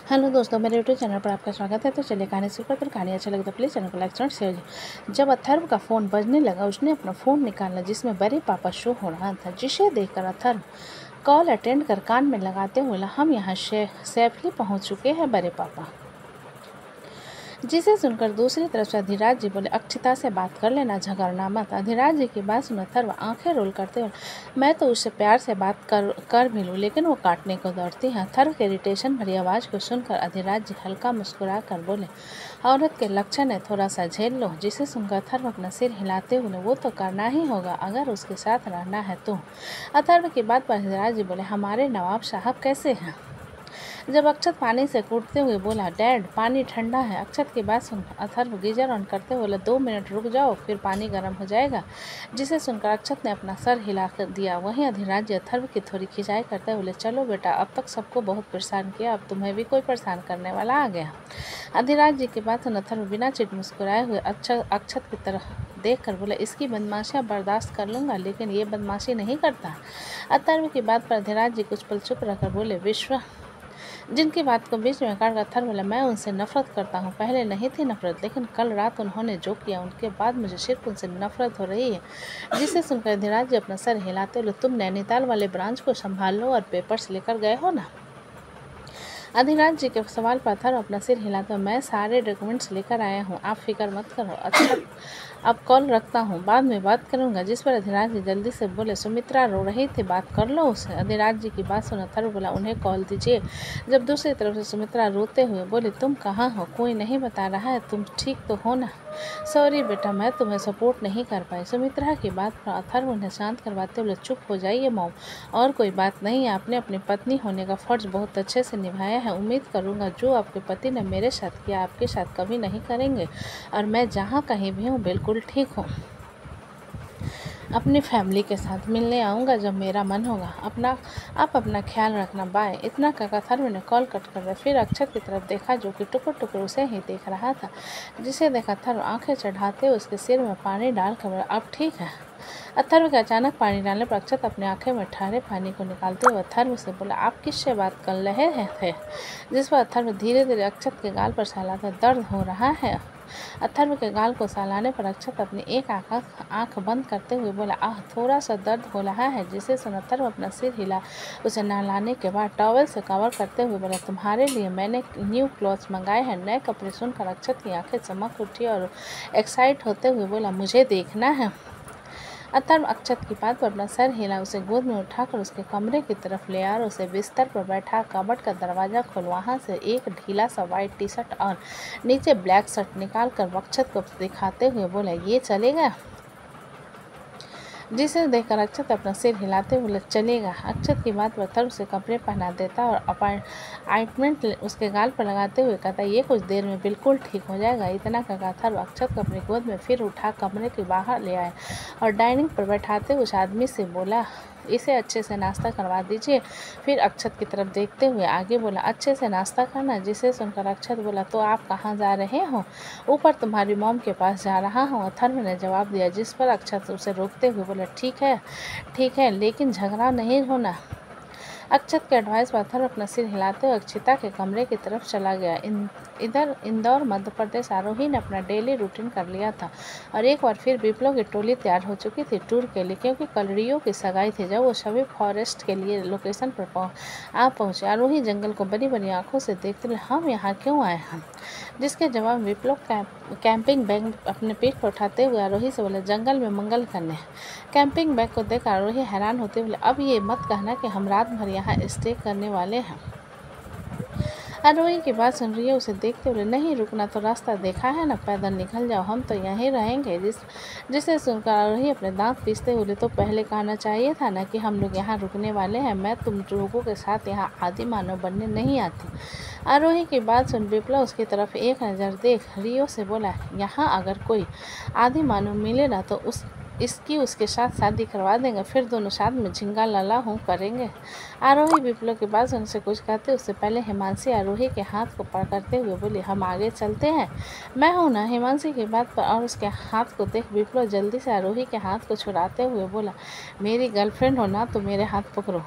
Hello दोस्तों, मेरे YouTube channel पर आपका स्वागत है। तो चलिए कहानी शुरू करते हैं। कहानी अच्छा लगे तो प्लीज़ चैनल को लाइक और शेयर कीजिए। जब अथर्व का फ़ोन बजने लगा, उसने अपना फ़ोन निकाला जिसमें बड़े पापा शो हो रहा था, जिसे देखकर अथर्व कॉल अटेंड कर कान में लगाते हुए बोला, हम यहाँ सेफली पहुँच चुके हैं बड़े पापा। जिसे सुनकर दूसरी तरफ से अधिराज जी बोले, अक्षिता से बात कर लेना, झगड़ना मत। अधिराज जी की बात सुन अथर्व आंखें रोल करते हुए, मैं तो उससे प्यार से बात कर भी लूँ, लेकिन वो काटने को दौड़ती है। अथर्व के इरिटेशन भरी आवाज़ को सुनकर अधिराज जी हल्का मुस्कुरा कर बोले, औरत के लक्षण है, थोड़ा सा झेल लो। जिसे सुनकर अथर्व अपना सिर हिलाते हुए, वो तो करना ही होगा अगर उसके साथ रहना है तो। अथर्व की बात पर अधिराज जी बोले, हमारे नवाब साहब कैसे हैं? जब अक्षत पानी से कूदते हुए बोला, डैड पानी ठंडा है। अक्षत की बात सुन अथर्व गीजर ऑन करते बोला, 2 मिनट रुक जाओ, फिर पानी गर्म हो जाएगा। जिसे सुनकर अक्षत ने अपना सर हिला कर दिया। वहीं अधिराज जी अथर्व की थोड़ी खिंचाई करते बोले, चलो बेटा, अब तक सबको बहुत परेशान किया, अब तुम्हें भी कोई परेशान करने वाला आ गया। अधिराज जी की बात सुन अथर्व बिना चिट मुस्कुराए हुए अक्षत की तरफ देख कर बोले, इसकी बदमाशियाँ बर्दाश्त कर लूँगा, लेकिन ये बदमाशी नहीं करता। अथर्व की बात पर अधिराज जी कुछ पल चुप रहकर बोले, विश्व जिनकी बात को बीच में काट कर अथर्व बोला, मैं उनसे नफरत करता हूँ। पहले नहीं थी नफरत, लेकिन कल रात उन्होंने जो किया उनके बाद मुझे सिर्फ उनसे नफरत हो रही है। जिसे सुनकर धीराज जी अपना सर हिलाते बोले, तुम नैनीताल वाले ब्रांच को संभाल लो और पेपर्स लेकर गए हो ना? अधिराज जी के सवाल पर अथर्व अपना सिर हिलाते हुए, मैं सारे डॉक्यूमेंट्स लेकर आया हूँ, आप फिक्र मत करो। अच्छा, अब कॉल रखता हूँ, बाद में बात करूँगा। जिस पर अधिराज जी जल्दी से बोले, सुमित्रा रो रही थी, बात कर लो उससे। अधिराज जी की बात सुन अथर्व बोला, उन्हें कॉल दीजिए। जब दूसरी तरफ से सुमित्रा रोते हुए बोली, तुम कहाँ हो? कोई नहीं बता रहा है, तुम ठीक तो हो ना? सॉरी बेटा, मैं तुम्हें सपोर्ट नहीं कर पाई। सुमित्रा की बात पर अथर्व उन्हें शांत करवाते बोले, चुप हो जाइए मॉम, और कोई बात नहीं। आपने अपनी पत्नी होने का फर्ज बहुत अच्छे से निभाया है। उम्मीद करूँगा जो आपके पति ने मेरे साथ किया आपके साथ कभी नहीं करेंगे, और मैं जहाँ कहीं भी हूँ बिल्कुल ठीक हूँ। अपनी फैमिली के साथ मिलने आऊँगा जब मेरा मन होगा। आप अपना ख्याल रखना, बाय। इतना कहकर अथर्व ने कॉल कट कर दिया। फिर अक्षत की तरफ देखा जो कि टुकुर टुकुर उसे ही देख रहा था। जिसे देखा अथर्व आंखें चढ़ाते उसके सिर में पानी डाल कर बोला, अब ठीक है? अथर्व के अचानक पानी डालने पर अक्षत अपनी आंखें में ठहरे पानी को निकालते हुए अथर्व से बोला, आप किससे बात कर रहे थे? जिस पर अथर्व धीरे धीरे अक्षत के गाल पर सहलाता, दर्द हो रहा है? अथर्व के गाल को सहलाने पर अक्षत अपनी एक आंख बंद करते हुए बोला, आह, थोड़ा सा दर्द हो रहा है। जिसे सुन अथर्व अपना सिर हिला उसे नहलाने के बाद टॉवल से कवर करते हुए बोला, तुम्हारे लिए मैंने न्यू क्लॉथ्स मंगाए हैं। नए कपड़े सुनकर अक्षत की आंखें चमक उठी और एक्साइट होते हुए बोला, मुझे देखना है। अथर्व अक्षत की बात पर अपना सर हिला, उसे गोद में उठाकर उसके कमरे की तरफ ले आया और उसे बिस्तर पर बैठा कबर्ड का दरवाज़ा खोल वहाँ से एक ढीला सा वाइट टी शर्ट और नीचे ब्लैक शर्ट निकाल कर अक्षत को दिखाते हुए बोला, ये चलेगा? जिसे देखकर अक्षत अपना सिर हिलाते हुए चलेगा। अक्षत की बात पर अथर्व से कपड़े पहना देता और अपॉइंटमेंट उसके गाल पर लगाते हुए कहता, ये कुछ देर में बिल्कुल ठीक हो जाएगा। इतना कहकर अथर्व अक्षत को अपनी गोद में फिर उठा कमरे के बाहर ले आए और डाइनिंग पर बैठाते उस आदमी से बोला, इसे अच्छे से नाश्ता करवा दीजिए। फिर अक्षत की तरफ देखते हुए आगे बोला, अच्छे से नाश्ता करना? जिसे सुनकर अक्षत बोला, तो आप कहाँ जा रहे हो? ऊपर तुम्हारी मॉम के पास जा रहा हूँ, अथर्व ने जवाब दिया। जिस पर अक्षत उसे रोकते हुए बोला, ठीक है, लेकिन झगड़ा नहीं होना। अक्षत के एडवाइस पर अथर्व अपना सिर हिलाते हुए अक्षिता के कमरे की तरफ चला गया। इधर इंदौर मध्य प्रदेश आरोही ने अपना डेली रूटीन कर लिया था और एक बार फिर विप्लव की टोली तैयार हो चुकी थी टूर के लिए, क्योंकि कल रियो की सगाई थी। जब वो सभी फॉरेस्ट के लिए लोकेशन पर पहुंचे, आरोही जंगल को बड़ी बड़ी आंखों से देखते हुए, हम यहाँ क्यों आए हैं? जिसके जवाब विप्लव कैंपिंग बैग अपने पीठ पर उठाते हुए आरोही से बोले, जंगल में मंगल करने। कैंपिंग बैग को देख आरोही हैरान होते हुए, अब ये मत कहना कि हम रात भर यहाँ स्टे करने वाले हैं। आरोही की बात सुन रही है उसे देखते हुए, नहीं रुकना तो रास्ता देखा है ना, पैदल निकल जाओ, हम तो यहीं रहेंगे। जिसे सुनकर आरोही अपने दांत पीसते हुए, तो पहले कहना चाहिए था ना कि हम लोग यहाँ रुकने वाले हैं। मैं तुम लोगों के साथ यहाँ आदि मानव बनने नहीं आती। आरोही की बात सुन विप्लव उसकी तरफ एक नज़र देख रियो से बोला, यहाँ अगर कोई आदि मानव मिले ना तो उसके साथ शादी करवा देंगे, फिर दोनों साथ में झिंगा लाला हूँ करेंगे। आरोही विप्लव के बाद उनसे कुछ कहते उससे पहले हिमांशी आरोही के हाथ को पकड़ते हुए बोली, हम आगे चलते हैं, मैं हूँ ना। हिमांशी की बात पर और उसके हाथ को देख विप्लव जल्दी से आरोही के हाथ को छुड़ाते हुए बोला, मेरी गर्लफ्रेंड हो ना तो मेरे हाथ पकड़ो।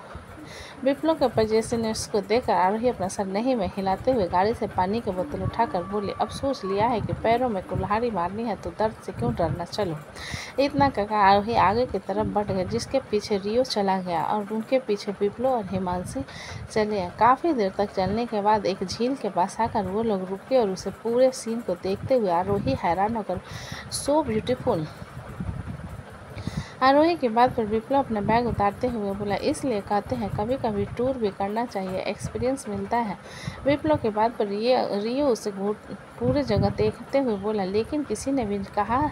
विप्लव के पजेसिनियर्स को देखकर आरोही अपना सर नहीं में हिलाते हुए गाड़ी से पानी की बोतल उठाकर बोले, अब सोच लिया है कि पैरों में कुल्हाड़ी मारनी है तो दर्द से क्यों डरना, चलो। इतना कहकर आरोही आगे की तरफ बढ़ गए, जिसके पीछे रियो चला गया और उनके पीछे विप्लव और हिमांशी चले गए। काफ़ी देर तक चलने के बाद एक झील के पास आकर वो लोग रुके और उसे पूरे सीन को देखते हुए आरोही हैरान होकर, सो ब्यूटीफुल। आरोही की बात पर विप्लव अपना बैग उतारते हुए बोला, इसलिए कहते हैं कभी कभी टूर भी करना चाहिए, एक्सपीरियंस मिलता है। विप्लव की बात पर रियो उसे पूरी जगह देखते हुए बोला, लेकिन किसी ने भी कहा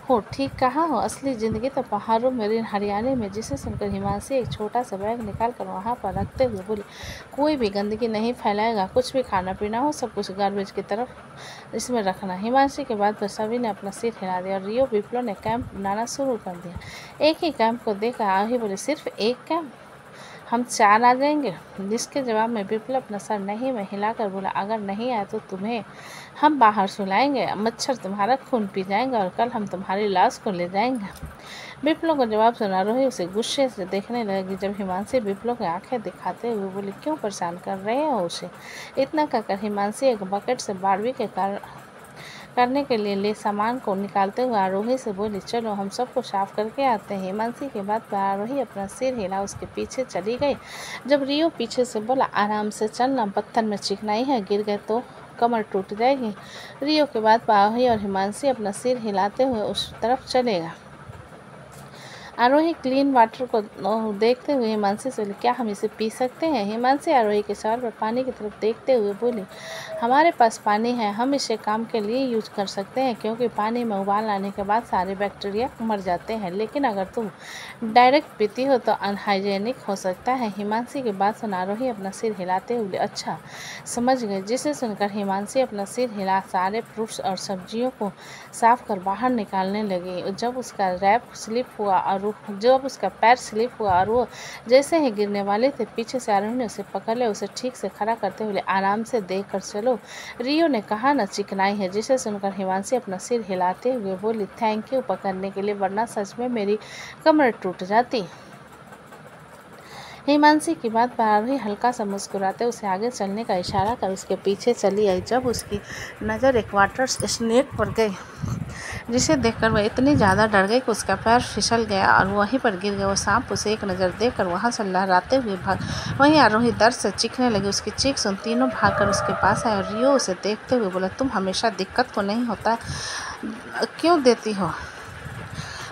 हो, ठीक कहा हो, असली ज़िंदगी तो पहाड़ों में, हरियाणा में। जिसे सुनकर हिमांशी एक छोटा सा बैग निकाल कर वहाँ पर रखते हुए बोली, कोई भी गंदगी नहीं फैलाएगा, कुछ भी खाना पीना हो सब कुछ गार्बेज की तरफ इसमें रखना। हिमांशी के बाद पर सभी ने अपना सिर हिला दिया और रियो विप्लव ने कैंप बनाना शुरू कर दिया। एक ही कैंप को देखकर आरोही बोले, सिर्फ एक कैंप, हम 4 आ जाएंगे। जिसके जवाब में विप्लव अपना सर नहीं में हिलाकर बोला, अगर नहीं आए तो तुम्हें हम बाहर सुलाएंगे, मच्छर तुम्हारा खून पी जाएंगे और कल हम तुम्हारी लाश को ले जाएंगे। विप्लव को जवाब सुना आरोही उसे गुस्से से देखने लगी। जब हिमांशी विप्लव की आंखें दिखाते हुए बोली, क्यों परेशान कर रहे हो उसे। इतना कहकर हिमांशी एक बकेट से बारबी के करने के लिए सामान को निकालते हुए आरोही से बोली, चलो हम सबको साफ करके आते हैं। हिमांशी के बाद पर आरोही अपना सिर हिला उसके पीछे चली गई। जब रियो पीछे से बोला, आराम से चलना, पत्थर में चिकनाई है, गिर गए तो कमर टूट जाएगी। रियो के बाद पर आरोही और हिमांशी अपना सिर हिलाते हुए उस तरफ चलेगा। आरोही क्लीन वाटर को देखते हुए हिमांशी से बोली, क्या हम इसे पी सकते हैं। हिमांशी आरोही के सर पर पानी की तरफ देखते हुए बोली, हमारे पास पानी है, हम इसे काम के लिए यूज कर सकते हैं, क्योंकि पानी में उबाल आने के बाद सारे बैक्टीरिया मर जाते हैं, लेकिन अगर तुम डायरेक्ट पीती हो तो अनहाइजेनिक हो सकता है। हिमांशी की बात सुन आरोही अपना सिर हिलाते हुए, अच्छा समझ गए। जिसे सुनकर हिमांशी अपना सिर हिला सारे फ्रूट्स और सब्जियों को साफ कर बाहर निकालने लगी। जब उसका पैर स्लिप हुआ और वो जैसे ही गिरने वाले थे, पीछे से आरोही ने उसे पकड़ लिया। उसे ठीक से खड़ा करते हुए, आराम से देख कर चलो, रियो ने कहा ना चिकनाई है। जिसे सुनकर हिमांशी अपना सिर हिलाते हुए बोली, थैंक यू पकड़ने के लिए, वरना सच में मेरी कमर टूट जाती। हिमांशी की बात पर आरोही हल्का सा मुस्कुराते उसे आगे चलने का इशारा कर उसके पीछे चली आई। जब उसकी नज़र एक वाटर स्नेक पर गई, जिसे देखकर वह इतनी ज़्यादा डर गई कि उसका पैर फिसल गया और वहीं पर गिर गया। वो सांप उसे एक नज़र देकर वहाँ से लहराते हुए भाग। वहीं आरोही दर्द से चीखने लगी। उसकी चीख सुन तीनों भागकर उसके पास आए और रियो उसे देखते हुए बोला, तुम हमेशा दिक्कत को नहीं होता क्यों देती हो।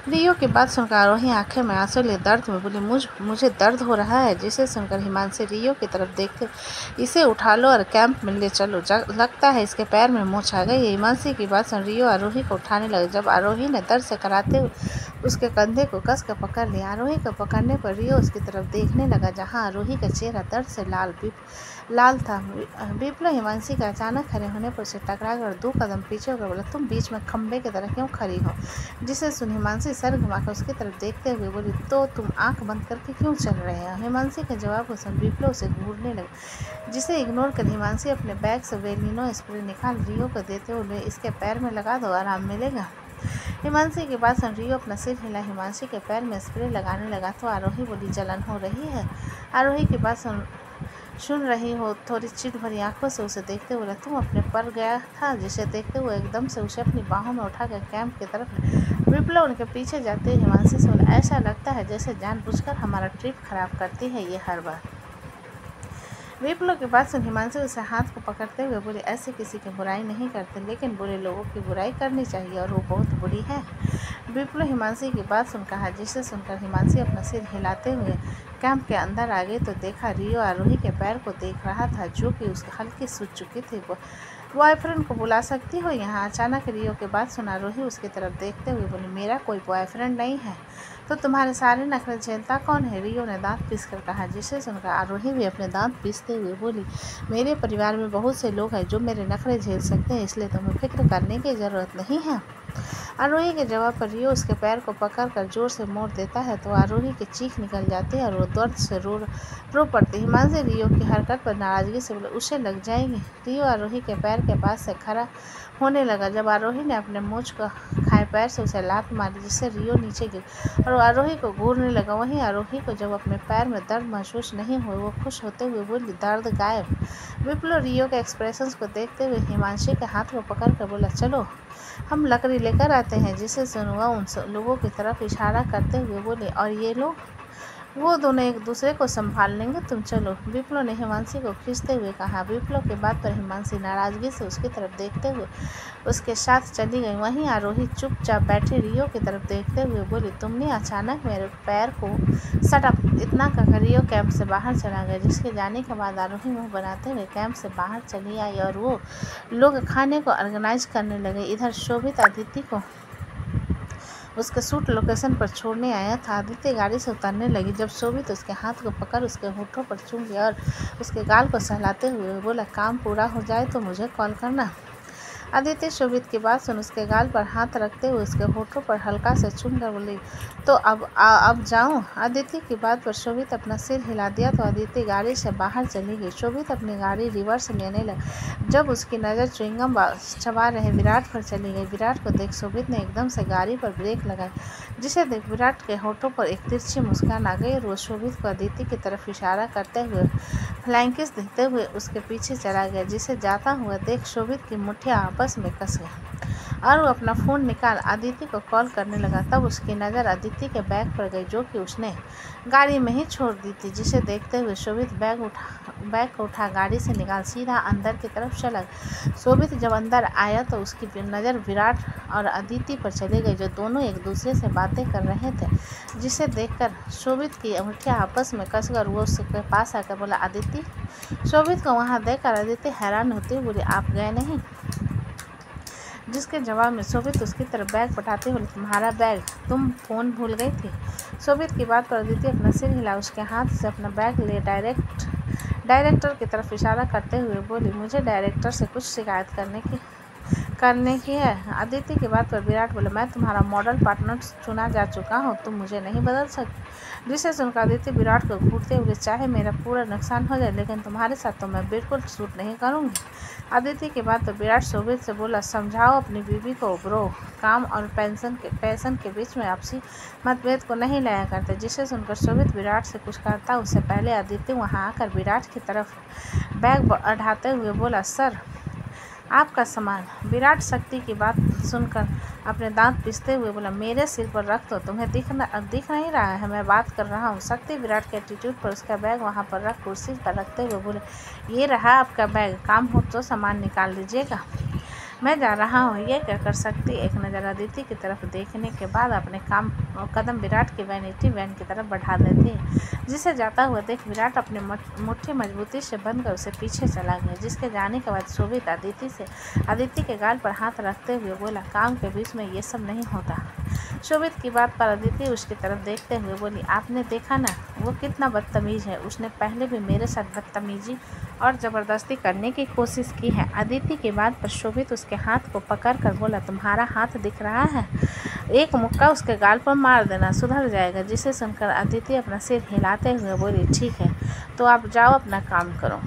रियो की बात सुनकर आरोही आंखें में आंसू लिए दर्द में बोली, मुझे दर्द हो रहा है। जिसे सुनकर हिमांशी रियो की तरफ देखते, इसे उठा लो और कैंप में ले चलो, लगता है इसके पैर में मोच आ गई। हिमांशी की बात सुन रियो आरोही को उठाने लगे। जब आरोही ने दर्द से कराते हुए उसके कंधे को कस कर पकड़ लिया। आरोही को पकड़ने पर रियो उसकी तरफ देखने लगा, जहाँ आरोही का चेहरा दर्द से लाल था। विप्लव हिमांशी का अचानक खड़े होने पर उसे टकरा कर 2 कदम पीछे होकर बोला, तुम बीच में खंबे की तरह क्यों खड़ी हो। जिसे सुन हिमांशी सर घुमाकर उसकी तरफ देखते हुए बोली, तो तुम आंख बंद करके क्यों चल रहे हो। हिमांशी के जवाब को सुन विप्लव उसे घूरने लगे। जिसे इग्नोर कर हिमांशी अपने बैग से वेलिनो स्प्रे निकाल रियो को देते हुए, इसके पैर में लगा दो, आराम मिलेगा। हिमांशी के बाद सुन रियो अपना सिर हिला हिमांशी के पैर में स्प्रे लगाने लगा तो आरोही बोली, जलन हो रही है। आरोही की बात सुन रही हो थोड़ी चिढ़ भरी आंखों से उसे देखते हुए, तुम अपने पर गया था। जिसे देखते हुए एकदम से उसे अपनी बाहों में उठाकर कैंप की तरफ विप्लव उनके पीछे जाते हुए हिमांशी से बोला, ऐसा लगता है जैसे जानबूझकर हमारा ट्रिप खराब करती है ये हर बार। विप्लव के बाद सुन हिमांशी उसे हाथ को पकड़ते हुए बोले, ऐसे किसी की बुराई नहीं करते, लेकिन बुरे लोगों की बुराई करनी चाहिए और वो बहुत बुरी है। विप्लव हिमांशी की बात सुन कहा। जिसे सुनकर हिमांशी अपना सिर हिलाते हुए कैंप के अंदर आ गई तो देखा रियो आरोही के पैर को देख रहा था, जो कि उसकी हल्की सूज चुकी थी। बॉयफ्रेंड को बुला सकती हो यहाँ। अचानक रियो के बाद सुन आरोही उसकी तरफ देखते हुए बोली, मेरा कोई बॉयफ्रेंड नहीं है, तो तुम्हारे सारे नखरे झेलता कौन है। रियो ने दांत पीसकर कहा। जिसे सुनकर आरोही भी अपने दांत पीसते हुए बोली, मेरे परिवार में बहुत से लोग हैं जो मेरे नखरे झेल सकते हैं, इसलिए तुम्हें फिक्र करने की ज़रूरत नहीं है। आरोही के जवाब पर रियो उसके पैर को पकड़कर जोर से मोड़ देता है तो आरोही की चीख निकल जाती है और वो दर्द से रो पड़ती। हिमांशी रियो की हरकत पर नाराजगी से बोले, उसे लग जाएगी। रियो आरोही के पैर के पास से खड़ा होने लगा जब आरोही ने अपने मूंछ को खाए पैर से उसे लात मारी, जिससे रियो नीचे गिर और आरोही को घूरने लगा। वहीं आरोही को जब अपने पैर में दर्द महसूस नहीं हुआ, वो खुश होते हुए बोली, दर्द गायब। विप्लो रियो के एक्सप्रेशंस को देखते हुए हिमांशी के हाथ को पकड़कर बोला, चलो हम लकड़ी लेकर आते हैं। जिसे सुनवा उन लोगों की तरफ इशारा करते हुए बोले, और ये लोग? वो दोनों एक दूसरे को संभाल लेंगे, तुम चलो, विप्लो ने हिमांशी को खींचते हुए कहा। विप्लो के बात पर हिमांशी नाराजगी से उसकी तरफ देखते हुए उसके साथ चली गई। वहीं आरोही चुपचाप बैठे रियो की तरफ देखते हुए बोली, तुमने अचानक मेरे पैर को सटा। इतना कहकर रियो कैंप से बाहर चला गया, जिसके जाने के बाद आरोही मुंह बनाते हुए कैंप से बाहर चली आई और वो लोग खाने को ऑर्गेनाइज करने लगे। इधर शोभित आदित्य को उसके सूट लोकेशन पर छोड़ने आया था। आदित्य गाड़ी से उतरने लगी जब शोभित उसके हाथ को पकड़ उसके होठों पर चूम लिया और उसके गाल को सहलाते हुए बोला, काम पूरा हो जाए तो मुझे कॉल करना। आदित्य शोभित की बात सुन उसके गाल पर हाथ रखते हुए उसके होठों पर हल्का से चूमकर बोली, तो अब जाऊं? आदित्य की बात पर शोभित अपना सिर हिला दिया तो आदित्य गाड़ी से बाहर चली गई। शोभित अपनी गाड़ी रिवर्स लेने लगी जब उसकी नज़र च्युइंगम चबा रहे विराट पर चली गई। विराट को देख शोभित ने एकदम से गाड़ी पर ब्रेक लगाई, जिसे देख विराट के होठों पर एक तिरछी मुस्कान आ गई और वो शोभित को आदित्य की तरफ इशारा करते हुए फ्लाइंग किस देते हुए उसके पीछे चला गया। जिसे जाता हुआ देख शोभित की मुट्ठियां आपस में कस गई और वो अपना फ़ोन निकाल आदित्य को कॉल करने लगा। तब उसकी नज़र आदित्य के बैग पर गई जो कि उसने गाड़ी में ही छोड़ दी थी। जिसे देखते हुए शोभित बैग को उठा गाड़ी से निकाल सीधा अंदर की तरफ चला। शोभित जब अंदर आया तो उसकी नज़र विराट और आदित्य पर चली गई, जो दोनों एक दूसरे से बातें कर रहे थे। जिसे देखकर शोभित की मुट्ठियां आपस में कसकर वो उसके पास आकर बोला, आदित्य। शोभित को वहां देखकर आदित्य हैरान होते हुए बोले, आप गए नहीं? जिसके जवाब में शोभित उसकी तरफ बैग पटाते बोले, तुम्हारा बैग? तुम फ़ोन भूल गई थी? शोभित की बात पर आदित्य अपना सिर हिला उसके हाथ से अपना बैग ले डायरेक्टर की तरफ इशारा करते हुए बोली, मुझे डायरेक्टर से कुछ शिकायत करने की है। आदित्य की बात पर विराट बोले, मैं तुम्हारा मॉडल पार्टनर चुना जा चुका हूँ, तुम मुझे नहीं बदल सकते। जिसे सुनकर आदित्य विराट को घूरते हुए, चाहे मेरा पूरा नुकसान हो जाए लेकिन तुम्हारे साथ तो मैं बिल्कुल सूट नहीं करूँगी। आदित्य की बात पर विराट शोभित से बोला, समझाओ अपनी बीवी को ब्रो, काम और पैसन के बीच में आपसी मतभेद को नहीं लाया करते। जिसे सुनकर शोभित विराट से कुछ करता उससे पहले आदित्य वहाँ आकर विराट की तरफ बैग बढ़ाते हुए बोला, सर आपका सामान। विराट शक्ति की बात सुनकर अपने दांत पीसते हुए बोला, मेरे सिर पर रख दो, तुम्हें दिख नहीं रहा है मैं बात कर रहा हूँ। शक्ति विराट के एटीट्यूड पर उसका बैग वहाँ पर रख कुर्सी पर रखते हुए बोले, ये रहा आपका बैग, काम हो तो सामान निकाल लीजिएगा, मैं जा रहा हूँ। ये कहकर शक्ति एक नज़र आदित्य की तरफ देखने के बाद अपने कदम विराट की वैनिटी वैन की तरफ बढ़ा देती है। जिसे जाता हुआ देख विराट अपनी मुट्ठी मजबूती से बंद कर उसे पीछे चला गया। जिसके जाने के बाद शोभित आदित्य के गाल पर हाथ रखते हुए बोला, काम के बीच में ये सब नहीं होता। शोभित की बात पर आदित्य उसकी तरफ देखते हुए बोली, आपने देखा ना वो कितना बदतमीज़ है, उसने पहले भी मेरे साथ बदतमीजी और ज़बरदस्ती करने की कोशिश की है। आदित्य की बात पर शोभित उसके हाथ को पकड़ कर बोला, तुम्हारा हाथ दिख रहा है, एक मुक्का उसके गाल पर मार देना, सुधर जाएगा। जिसे सुनकर आदित्य अपना सिर हिलाते हुए बोली, ठीक है तो आप जाओ अपना काम करो।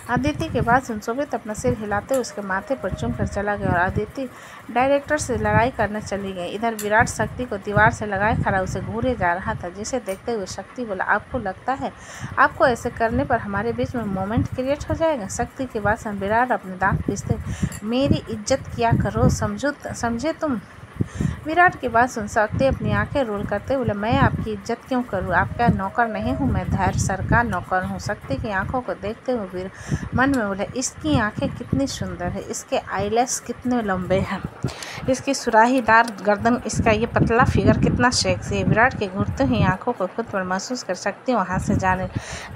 आदित्य के बाद शोभित अपना सिर हिलाते उसके माथे पर चूम कर चला गया और आदित्य डायरेक्टर से लड़ाई करने चली गई। इधर विराट शक्ति को दीवार से लगाए खड़ा उसे घूरे जा रहा था। जिसे देखते हुए शक्ति बोला, आपको लगता है आपको ऐसे करने पर हमारे बीच में मोमेंट क्रिएट हो जाएगा? शक्ति के बाद विराट अपने दांत पीसते, मेरी इज्जत किया करो, समझे तुम? विराट की बात सुन शक्ति अपनी आंखें रोल करते बोले, मैं आपकी इज्जत क्यों करूं? आपका नौकर नहीं हूं, मैं धैर्य सर का नौकर हूं। शक्ति की आंखों को देखते हुए मन में बोले, इसकी आंखें कितनी सुंदर है, इसके आईलैश कितने लंबे हैं, इसकी सुराहीदार गर्दन, इसका ये पतला फिगर कितना सेक्सी है। विराट के घूरते हुई आंखों को खुद पर महसूस कर शक्ति वहाँ से जाने।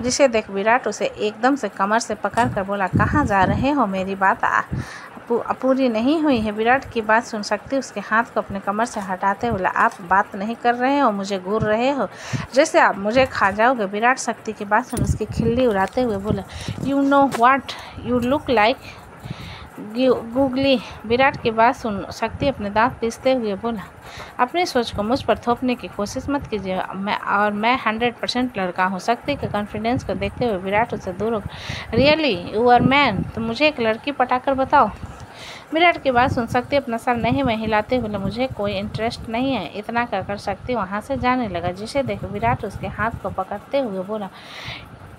जिसे देख विराट उसे एकदम से कमर से पकड़ कर बोला, कहाँ जा रहे हो? मेरी बात पूरी नहीं हुई है। विराट की बात सुन सकती उसके हाथ को अपने कमर से हटाते बोला, आप बात नहीं कर रहे हो, मुझे घूर रहे हो जैसे आप मुझे खा जाओगे। विराट शक्ति की बात सुन उसकी खिल्ली उड़ाते हुए बोला, you know what, you look like googly. Virat की बात सुन शक्ति अपने दांत पीसते हुए बोला, अपनी सोच को मुझ पर थोपने की कोशिश मत कीजिए। मैं 100% लड़का हूँ। शक्ति के कॉन्फिडेंस को देखते हुए विराट उससे दूर हो। Really you are man? तो मुझे एक लड़की पटाकर बताओ। विराट की बात सुन शक्ति अपना सर नहीं में हिलाते हुए, मुझे कोई इंटरेस्ट नहीं है। इतना कहकर शक्ति वहाँ से जाने लगा, जिसे देख विराट उसके हाथ को पकड़ते हुए बोला,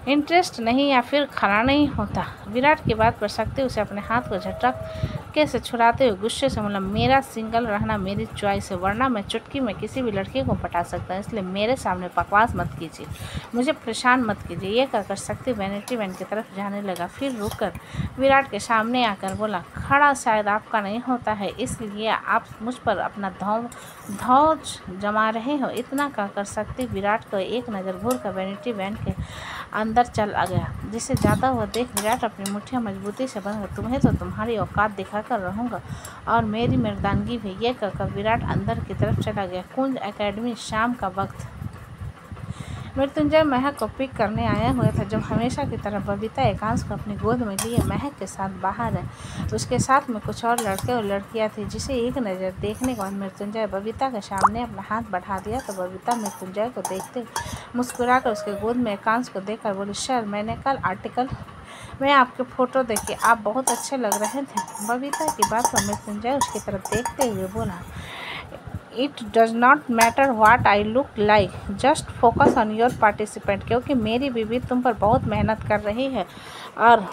इंटरेस्ट नहीं या फिर खाना नहीं होता। विराट की बात पर शक्ति उसे अपने हाथ को झटके से छुड़ाते हुए गुस्से से बोला, मेरा सिंगल रहना मेरी चॉइस है, वरना मैं चुटकी में किसी भी लड़की को पटा सकता हूँ, इसलिए मेरे सामने बकवास मत कीजिए, मुझे परेशान मत कीजिए। ये कहकर शक्ति वैनिटी वैन की तरफ जाने लगा। फिर रुककर विराट के सामने आकर बोला, खड़ा शायद आपका नहीं होता है, इसलिए आप मुझ पर अपना धौंच जमा रहे हो। इतना कहकर शक्ति विराट को एक नज़र घूर कर वैनिटी वैन के अंदर चल आ गया। जिसे जाता हुआ देख विराट अपनी मुट्ठियां मजबूती से बंद कर, तुम्हें तो तुम्हारी औकात दिखाकर रहूँगा और मेरी मर्दानगी भी। ये कहकर विराट अंदर की तरफ चला गया। कुंज एकेडमी, शाम का वक्त। मृत्युंजय महक को पिक करने आया हुआ था। जब हमेशा की तरह बबीता एकांश को अपनी गोद में लिए महक के साथ बाहर है। उसके साथ में कुछ और लड़के और लड़कियां थी, जिसे एक नज़र देखने के बाद मृत्युंजय बबीता के सामने अपना हाथ बढ़ा दिया तो बबीता मृत्युंजय को देखते मुस्कुराकर उसके गोद में एकांश को देखकर बोली, सर मैंने कल आर्टिकल में आपके फ़ोटो देखे, आप बहुत अच्छे लग रहे थे। बबीता की बात पर मृत्युंजय उसकी तरफ देखते हुए बोला, it does not matter what I look like, just focus on your participant, क्योंकि मेरी बीवी तुम पर बहुत मेहनत कर रही है और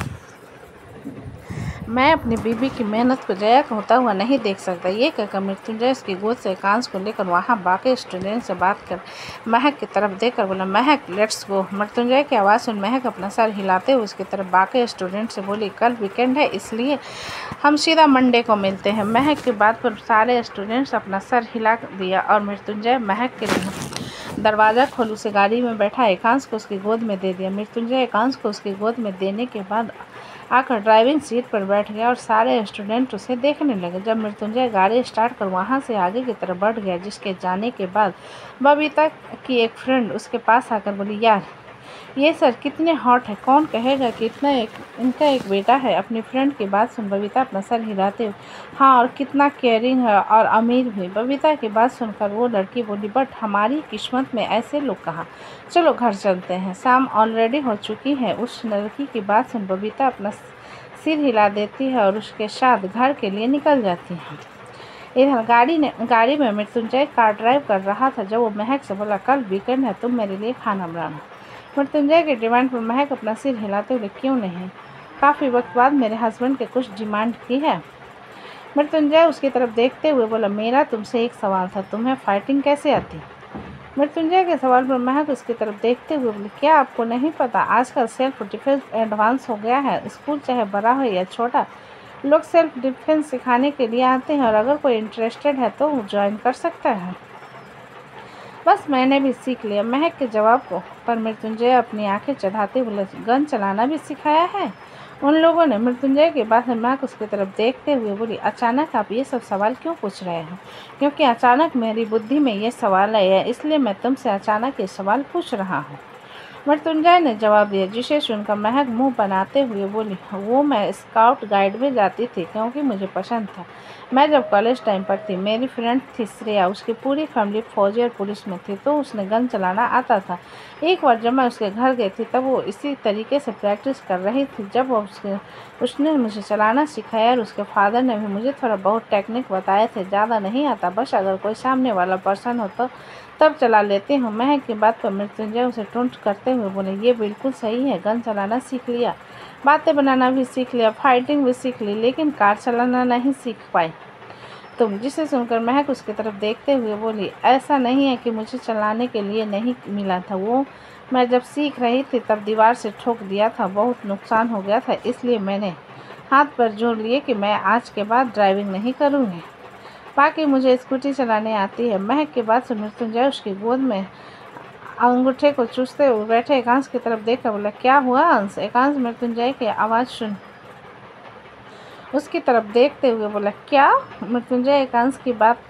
मैं अपनी बीवी की मेहनत को ज़ाया होता हुआ नहीं देख सकता। ये कहकर मृत्युंजय उसकी गोद से एकांश को लेकर वहाँ बाकी स्टूडेंट से बात कर महक की तरफ देखकर बोला, महक लेट्स गो। मृत्युंजय की आवाज़ सुन महक अपना सर हिलाते हुए उसकी तरफ बाकी स्टूडेंट से बोली, कल वीकेंड है इसलिए हम सीधा मंडे को मिलते हैं। महक की बात पर सारे स्टूडेंट्स अपना सर हिला दिया और मृत्युंजय महक के लिए दरवाज़ा खोल उसे गाड़ी में बैठा एकांश को उसकी गोद में दे दिया। मृत्युंजय एकांश को उसकी गोद में देने के बाद आकर ड्राइविंग सीट पर बैठ गया और सारे स्टूडेंट उसे देखने लगे। जब मृत्युंजय गाड़ी स्टार्ट कर वहां से आगे की तरफ बढ़ गया, जिसके जाने के बाद बबीता की एक फ्रेंड उसके पास आकर बोली, यार ये सर कितने हॉट है, कौन कहेगा कि इनका एक बेटा है। अपनी फ्रेंड की बात सुन बबीता अपना सर हिलाते हुए, हाँ और कितना केयरिंग है और अमीर भी। बबीता की बात सुनकर वो लड़की बोली, बट हमारी किस्मत में ऐसे लोग कहाँ, चलो घर चलते हैं, शाम ऑलरेडी हो चुकी है। उस लड़की की बात सुन बबीता अपना सिर हिला देती है और उसके साथ घर के लिए निकल जाती है। इधर गाड़ी में मृत्युंजय कार ड्राइव कर रहा था जब वो महक से बोला, कल वीकेंड है, तुम मेरे लिए खाना बनाना। मृत्युंजय के डिमांड पर महक अपना सिर हिलाते हुए, क्यों नहीं, काफ़ी वक्त बाद मेरे हस्बैंड के कुछ डिमांड की है। मृत्युंजय उसकी तरफ देखते हुए बोला, मेरा तुमसे एक सवाल था, तुम्हें फाइटिंग कैसे आती। मृत्युंजय के सवाल पर महक उसकी तरफ देखते हुए बोली, क्या आपको नहीं पता आजकल सेल्फ डिफेंस एडवांस हो गया है। स्कूल चाहे बड़ा हो या छोटा, लोग सेल्फ डिफेंस सिखाने के लिए आते हैं और अगर कोई इंटरेस्टेड है तो ज्वाइन कर सकता है। बस मैंने भी सीख लिया। महक के जवाब को पर मृत्युंजय अपनी आंखें चढ़ाते बोले, गन चलाना भी सिखाया है उन लोगों ने। मृत्युंजय के बाद महक उसकी तरफ देखते हुए बोली, अचानक आप ये सब सवाल क्यों पूछ रहे हो। क्योंकि अचानक मेरी बुद्धि में ये सवाल आया, इसलिए मैं तुमसे अचानक ये सवाल पूछ रहा हूँ। मृत्युंजय ने जवाब दिया, जिसे सुनकर महक मुंह बनाते हुए बोली, वो मैं स्काउट गाइड में जाती थी क्योंकि मुझे पसंद था। मैं जब कॉलेज टाइम पर थी, मेरी फ्रेंड थी श्रेया, उसकी पूरी फैमिली फौजी और पुलिस में थी, तो उसने गन चलाना आता था। एक बार जब मैं उसके घर गई थी तब वो इसी तरीके से प्रैक्टिस कर रही थी। जब उसने मुझे चलाना सिखाया और उसके फादर ने भी मुझे थोड़ा बहुत टेक्निक बताए थे, ज़्यादा नहीं आता, बस अगर कोई सामने वाला पर्सन हो तो तब चला लेती हूँ। महक की बात पर मृत्युंजय उसे टूंट करते हुए बोले, ये बिल्कुल सही है, गन चलाना सीख लिया, बातें बनाना भी सीख लिया, फाइटिंग भी सीख ली, लेकिन कार चलाना नहीं सीख पाई तुम। जिसे सुनकर महक उसकी तरफ देखते हुए बोली, ऐसा नहीं है कि मुझे चलाने के लिए नहीं मिला था, वो मैं जब सीख रही थी तब दीवार से ठोक दिया था, बहुत नुकसान हो गया था, इसलिए मैंने हाथ पर जोर लिए कि मैं आज के बाद ड्राइविंग नहीं करूँगी, बाकी मुझे स्कूटी चलाने आती है। महक के बाद से मृत्युंजय उसकी गोद में अंगूठे को चूसते हुए बैठे एकांश की तरफ देखकर बोला, क्या हुआ अंश। एकांश मृत्युंजय की आवाज़ सुन उसकी तरफ देखते हुए बोला, क्या। मृत्युंजय एकांश की बात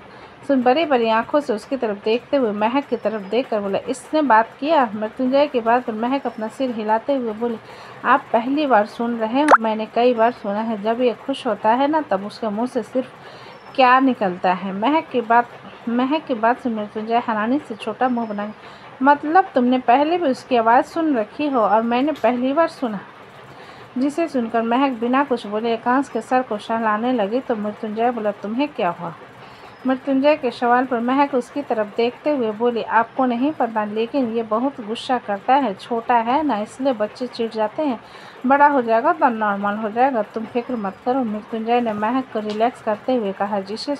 बड़ी बड़ी आंखों से उसकी तरफ देखते हुए महक की तरफ देखकर बोला, इसने बात किया? मृत्युंजय की बात पर महक अपना सिर हिलाते हुए बोली, आप पहली बार सुन रहे हो, मैंने कई बार सुना है। जब ये खुश होता है ना, तब उसके मुंह से सिर्फ क्या निकलता है। महक की बात सुन मृत्युंजय हैरानी से छोटा मुंह बना, मतलब तुमने पहले भी उसकी आवाज़ सुन रखी हो और मैंने पहली बार सुना? जिसे सुनकर महक बिना कुछ बोले एकांश के सर को सहलाने लगी। तो मृत्युंजय बोला, तुम्हें क्या हुआ? मृत्युंजय के सवाल पर महक उसकी तरफ देखते हुए बोली, आपको नहीं पता, लेकिन ये बहुत गुस्सा करता है। छोटा है ना, इसलिए बच्चे चिढ़ जाते हैं। बड़ा हो जाएगा तो नॉर्मल हो जाएगा, तुम फिक्र मत करो। मृत्युंजय ने महक को रिलैक्स करते हुए कहा। जिसे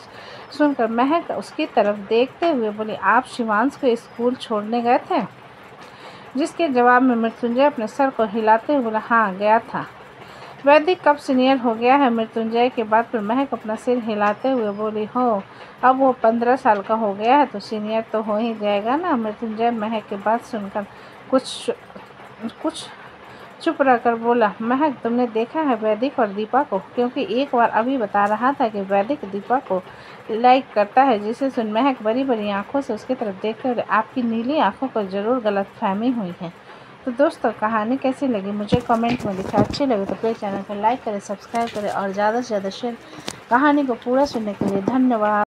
सुनकर महक उसकी तरफ देखते हुए बोली, आप शिवांश को स्कूल छोड़ने गए थे? जिसके जवाब में मृत्युंजय अपने सर को हिलाते हुए बोला, हाँ गया था। वैदिक कब सीनियर हो गया है? मृत्युंजय के बात पर महक अपना सिर हिलाते हुए बोली, हो अब वो 15 साल का हो गया है तो सीनियर तो हो ही जाएगा ना। मृत्युंजय महक की बात सुनकर कुछ चुप रहकर बोला, महक तुमने देखा है वैदिक और दीपा को? क्योंकि एक बार अभी बता रहा था कि वैदिक दीपा को लाइक करता है। जिसे सुन महक बड़ी बड़ी आंखों से उसकी तरफ देखकर, आपकी नीली आंखों को जरूर गलतफहमी हुई है। तो दोस्तों, कहानी कैसी लगी मुझे कमेंट में लिखा। अच्छी लगे तो प्लीज़ चैनल को लाइक करें, सब्सक्राइब करें और ज़्यादा से ज़्यादा शेयर। कहानी को पूरा सुनने के लिए धन्यवाद।